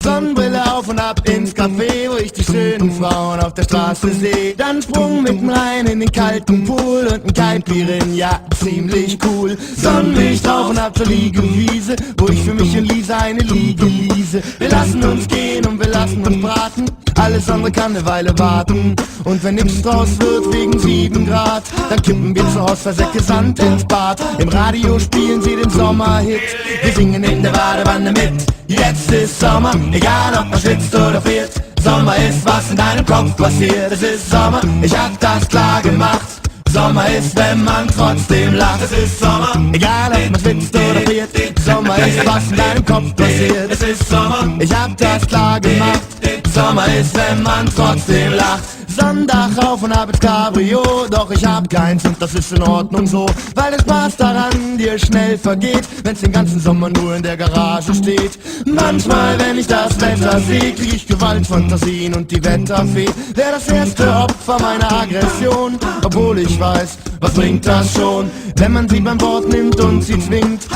Sonnenbrille auf und ab ins Café, wo ich die schönen Frauen auf der Straße sehe. Dann Sprung mitten rein in den kalten Pool und ein Caipirin, ja, ziemlich cool. Sonnenlicht auf und ab zur Liegewiese, wo ich für mich und Lisa eine Liege liese. Wir lassen uns gehen und wir lassen uns braten, alles andere kann eine Weile warten. Und wenn nix draus wird wegen 7 Grad, dann kippen wir zu Hause Säcke Sand ins Bad. Im Radio spielen sie den Sommerhit, wir singen in der Badewanne mit. Jetzt ist Sommer, egal ob man schwitzt oder friert. Sommer ist, was in deinem Kopf passiert. Es ist Sommer, ich hab das klar gemacht. Sommer ist, wenn man trotzdem lacht. Es ist Sommer, egal ob man schwitzt oder friert. Sommer ist, was in deinem Kopf passiert. Es ist Sommer, ich hab das klar gemacht. Sommer ist, wenn man trotzdem lacht. Sonntag auf und ab ins Cabrio, doch ich hab keins und das ist in Ordnung so, weil der Spaß daran dir schnell vergeht, wenn's den ganzen Sommer nur in der Garage steht. Manchmal, wenn ich das Wetter seh, krieg ich Gewaltfantasien und die Wetterfee wär das erste Opfer meiner Aggression, obwohl ich weiß, was bringt das schon, wenn man sie beim Wort nimmt und sie zwingt.